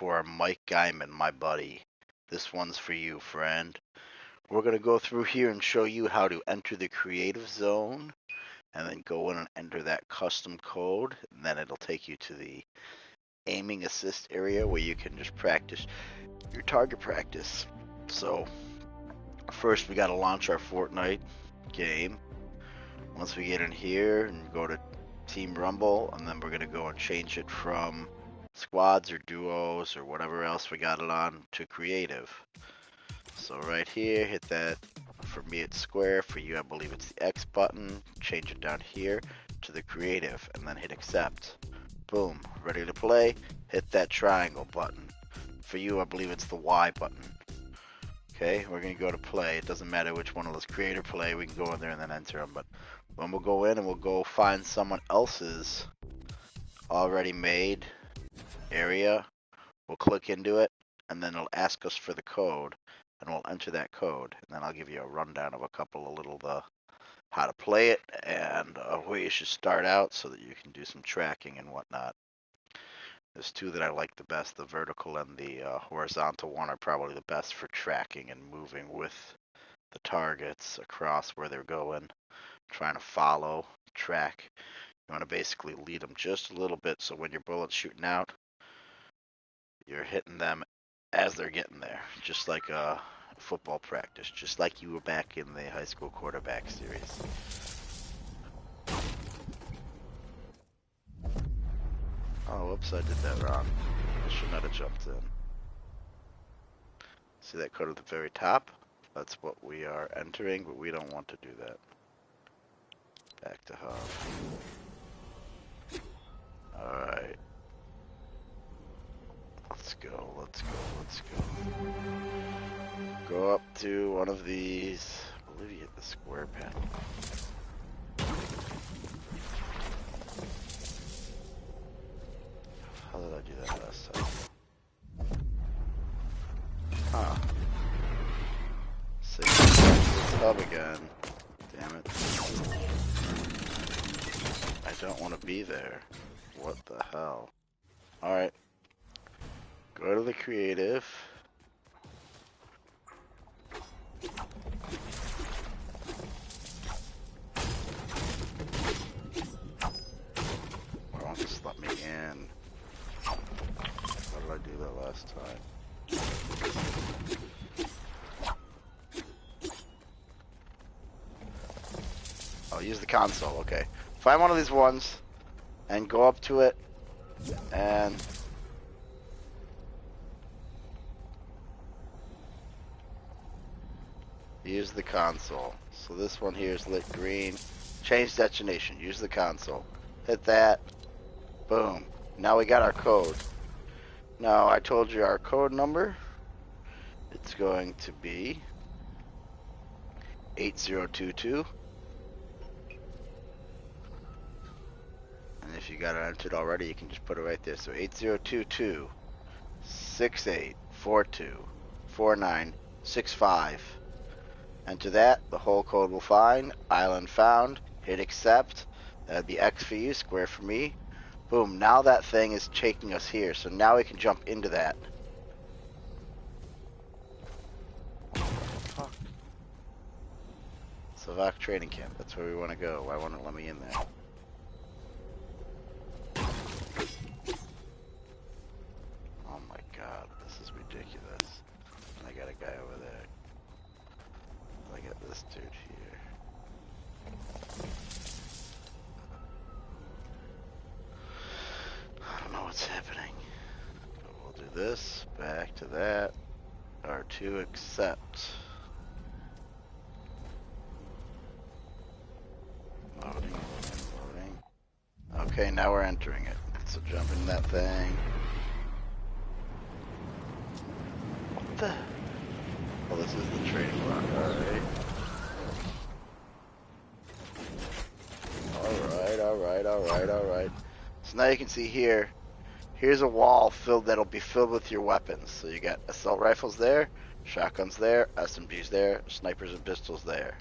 for Mike Guimon, my buddy. This one's for you, friend. We're going to go through here and show you how to enter the creative zone and then go in and enter that custom code. And then it'll take you to the aiming assist area where you can just practice your target practice. So first we got to launch our Fortnite game. Once we get in here and go to Team Rumble, and then we're going to go and change it from squads or duos or whatever else we got it on to creative. So right here, hit that. For me it's square, for you I believe it's the X button. Change it down here to the creative and then hit accept. Boom, ready to play. Hit that triangle button. For you I believe it's the Y button. Okay, we're going to go to play. It doesn't matter which one of those create or play, we can go in there and then enter them. But when we'll go in and we'll go find someone else's already made area, we'll click into it and then it'll ask us for the code and we'll enter that code. And then I'll give you a rundown of a couple of little how to play it and where you should start out so that you can do some tracking and whatnot. There's two that I like the best. The vertical and the horizontal one are probably the best for tracking and moving with the targets across where they're going, trying to follow, track. You want to basically lead them just a little bit so when your bullet's shooting out, you're hitting them as they're getting there, just like a football practice, just like you were back in the high school quarterback series. Oh, whoops, I did that wrong. I should not have jumped in. See that code at the very top? That's what we are entering, but we don't want to do that. Back to hub. Alright. Let's go, let's go, let's go. Go up to one of these. I believe you hit the square panel. How did I do that last time? Huh. Say this hub again. Damn it. I don't want to be there. What the hell? Alright. Go to the creative. Why won't this let me in? How did I do that last time? I'll use the console, okay. Find one of these ones and go up to it and use the console. So this one here is lit green. Change destination. Use the console. Hit that. Boom. Now we got our code. Now I told you our code number. It's going to be 8022. And if you got it entered already, you can just put it right there. So 8022 6842 4965. Enter that, the whole code will find, island found, hit accept, that'd be X for you, square for me. Boom, now that thing is taking us here, so now we can jump into that. Fuck. Savak training camp, that's where we want to go. Why won't it let me in there? Oh my god, this is ridiculous. And I got a guy over there. I got this dude here. I don't know what's happening. But we'll do this, back to that. R2 accept. Loading, loading. Okay, now we're entering it. So jump in that thing. What the? Oh, this is the training block, alright. Alright. So now you can see here, here's a wall that'll be filled with your weapons. So you got assault rifles there, shotguns there, SMGs there, snipers and pistols there.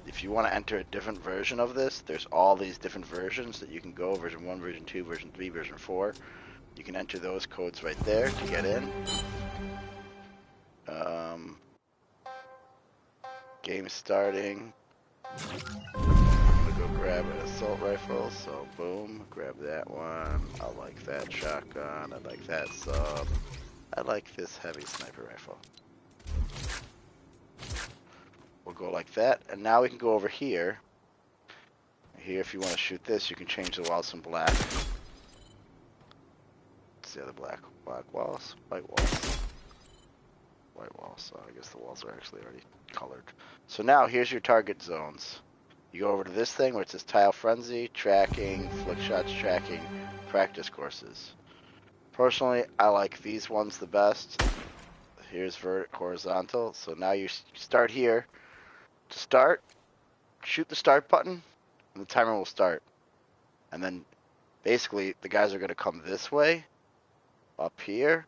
If you want to enter a different version of this, there's all these different versions that you can go, version 1, version 2, version 3, version 4. You can enter those codes right there to get in. Game starting. I'm gonna go grab an assault rifle, so boom, grab that one. I like that shotgun, I like that sub. I like this heavy sniper rifle. We'll go like that, and now we can go over here. Here, if you want to shoot this, you can change the walls from black. What's the other black? Black walls? White walls. White walls, so I guess the walls are actually already colored. So now, here's your target zones. You go over to this thing where it says Tile Frenzy, Tracking, Flick Shots Tracking, Practice Courses. Personally, I like these ones the best. Here's horizontal, so now you start here. To start, shoot the start button, and the timer will start. And then, basically, the guys are going to come this way, up here,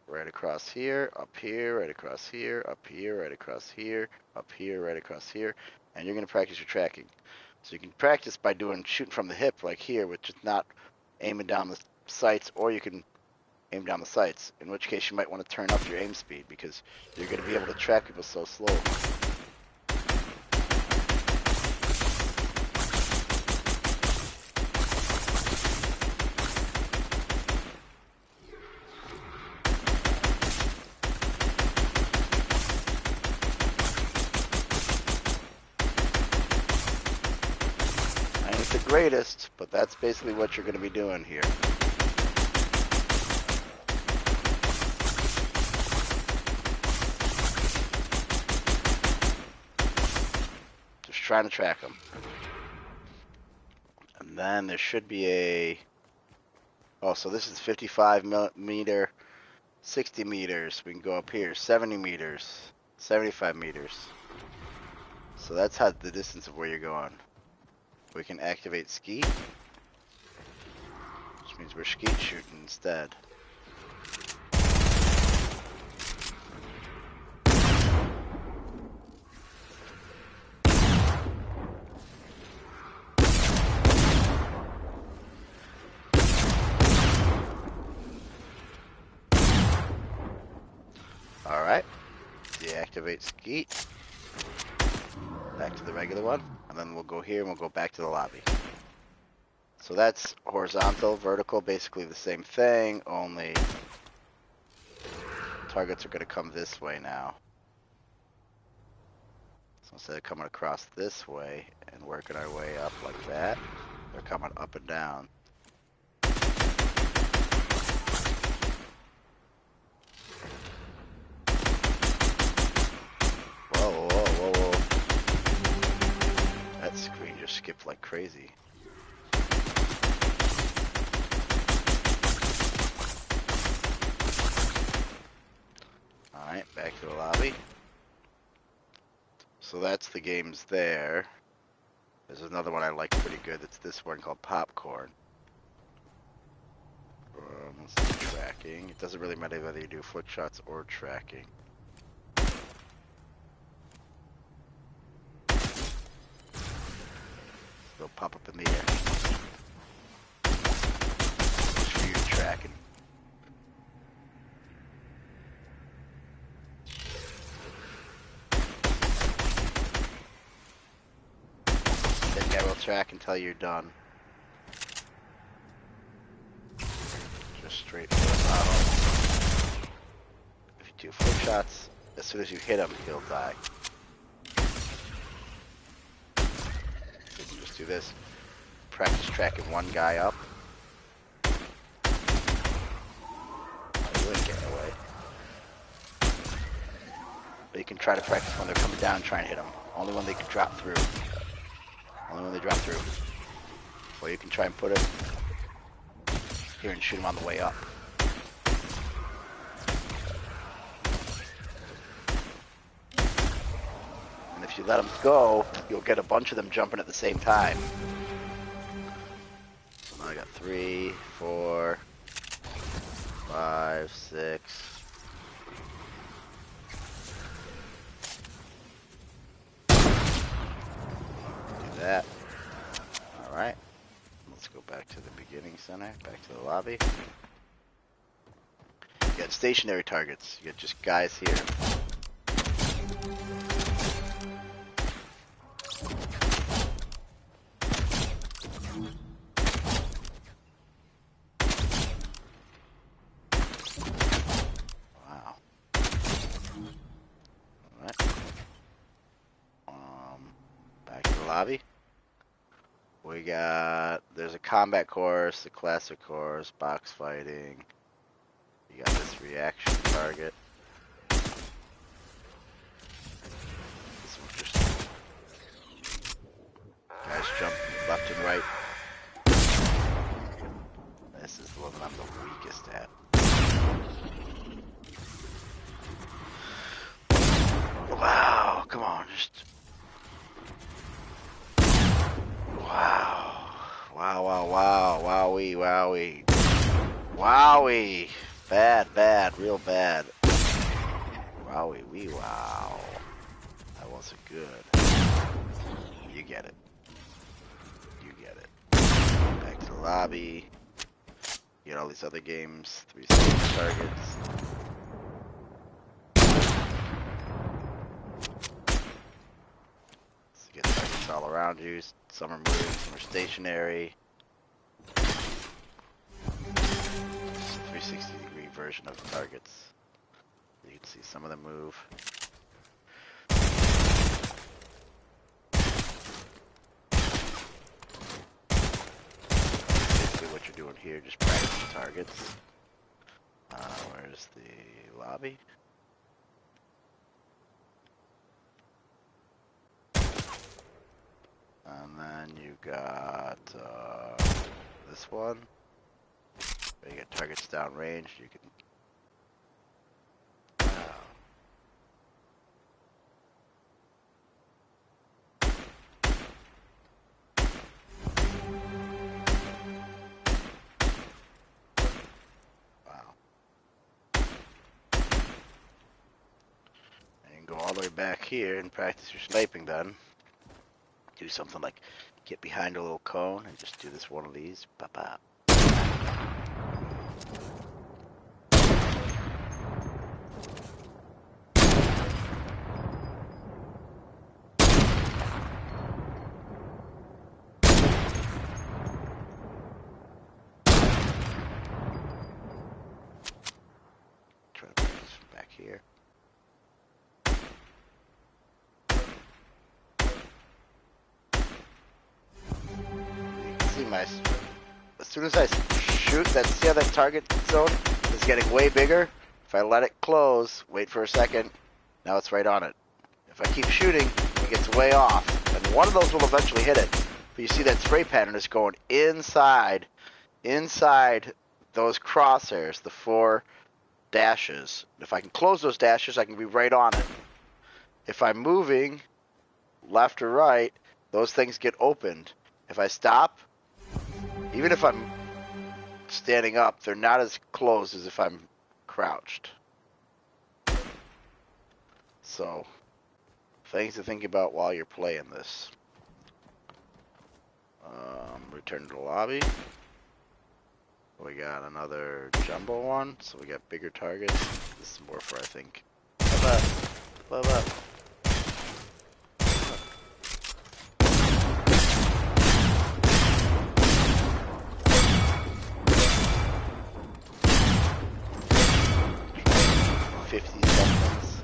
right across here, up here, right across here, up here, right across here, up here, right across here, and you're going to practice your tracking. So you can practice by shooting from the hip, like here, which is not aiming down the sights, or you can aim down the sights, in which case you might want to turn up your aim speed, because you're going to be able to track people so slow. The greatest, but that's basically what you're going to be doing here. Just trying to track them. And then there should be a... Oh, so this is 55 meter, 60 meters. We can go up here, 70 meters, 75 meters. So that's how the distance of where you're going. We can activate skeet, which means we're skeet shooting instead. Alright, deactivate skeet. Back to the regular one, and then we'll go here and we'll go back to the lobby. So that's horizontal, vertical, basically the same thing, only targets are going to come this way now. So instead of coming across this way and working our way up like that, they're coming up and down. Whoa, whoa, whoa, whoa. That screen just skipped like crazy. Alright, back to the lobby. So that's the games there. There's another one I like pretty good. It's this one called Popcorn. Let's do tracking. It doesn't really matter whether you do flick shots or tracking. They'll pop up in the air. Just for your tracking. Then I will track until you're done. Just straight for the bottom. If you do flick shots, as soon as you hit him, he'll die. So you can just do this. Practice tracking one guy up. Oh, you ain't getting away. But you can try to practice when they're coming down, try and hit them. Only when they can drop through. Only when they drop through. Or you can try and put it here and shoot them on the way up. And if you let them go, you'll get a bunch of them jumping at the same time. So now I got 3, 4, 5, 6. That. Alright. Let's go back to the beginning center, back to the lobby. You got stationary targets. You got just guys here. Wow. Alright. Back to the lobby. We got, there's a combat course, a classic course, box fighting. You got this reaction target. This one's just guys jump left and right. This is the one I'm the weakest at. Wow, come on, just wow. Wow, wowie, wowie. Wowie. Bad, real bad. Wowie, wee, wow. That wasn't good. You get it. You get it. Back to the lobby. You get all these other games. 360 targets. So you get targets all around you. Some are moving, some are stationary. 360-degree version of the targets. You can see some of them move. Basically what you're doing here, just practicing targets. Where's the lobby? And then you got this one. You get targets downrange. You can. Wow. And you can go all the way back here and practice your sniping then. Do something like get behind a little cone and just do this one of these. Ba-ba. Try to practice from back here. As soon as I shoot, see how that target zone is getting way bigger? If I let it close, wait for a second, now it's right on it. If I keep shooting, it gets way off, and one of those will eventually hit it. But you see that spray pattern is going inside those crosshairs, the 4 dashes. If I can close those dashes, I can be right on it. If I'm moving left or right, those things get opened. If I stop, even if I'm standing up, they're not as close as if I'm crouched. So, things to think about while you're playing this. Return to the lobby. We got another jumbo one, so we got bigger targets. This is more for, I think. Love up. 50 seconds.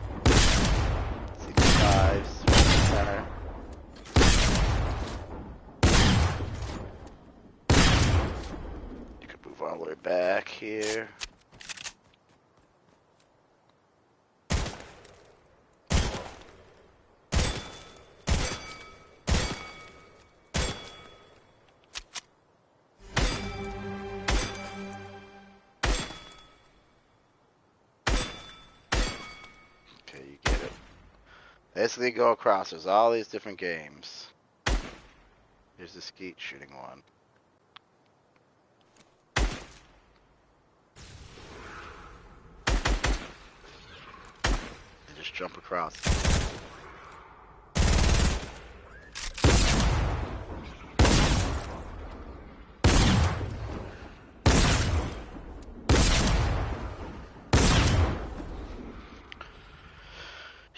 65s, center. You could move all the way back here. You get it. Basically go across. There's all these different games. Here's the skeet shooting one. And just jump across.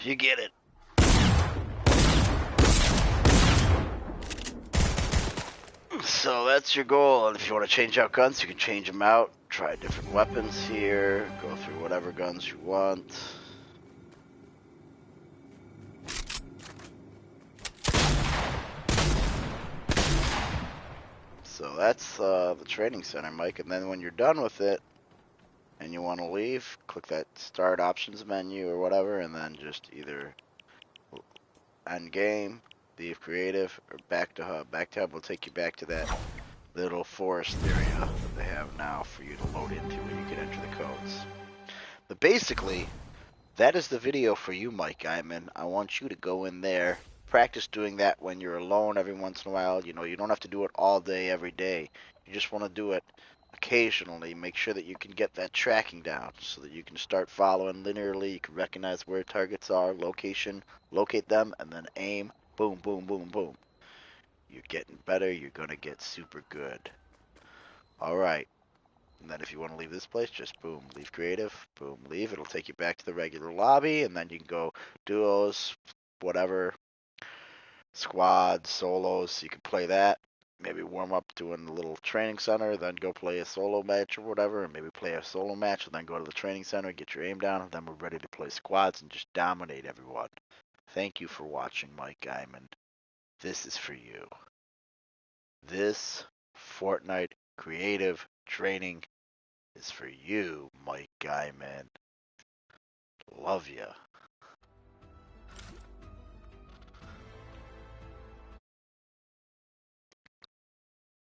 You get it. So that's your goal, and if you want to change out guns, you can change them out. Try different weapons here. Go through whatever guns you want. So that's the training center, Mike. And then when you're done with it, and you want to leave, click that start options menu or whatever, and then just either end game, leave creative, or back to hub. Back to hub will take you back to that little forest area that they have now for you to load into where you can enter the codes. But basically, that is the video for you, Mike Guimon. I want you to go in there, practice doing that when you're alone every once in a while. You know, you don't have to do it all day, every day. You just want to do it occasionally. Make sure that you can get that tracking down so that you can start following linearly. You can recognize where targets are, location, locate them, and then aim. Boom, boom, boom, boom. You're getting better. You're going to get super good. All right. And then if you want to leave this place, just boom, leave creative, boom, leave. It'll take you back to the regular lobby, and then you can go duos, whatever, squads, solos. You can play that. Maybe warm up doing a little training center, then go play a solo match or whatever, and maybe play a solo match, and then go to the training center, get your aim down, and then we're ready to play squads and just dominate everyone. Thank you for watching, Mike Guimon. This is for you. This Fortnite creative training is for you, Mike Guimon. Love ya.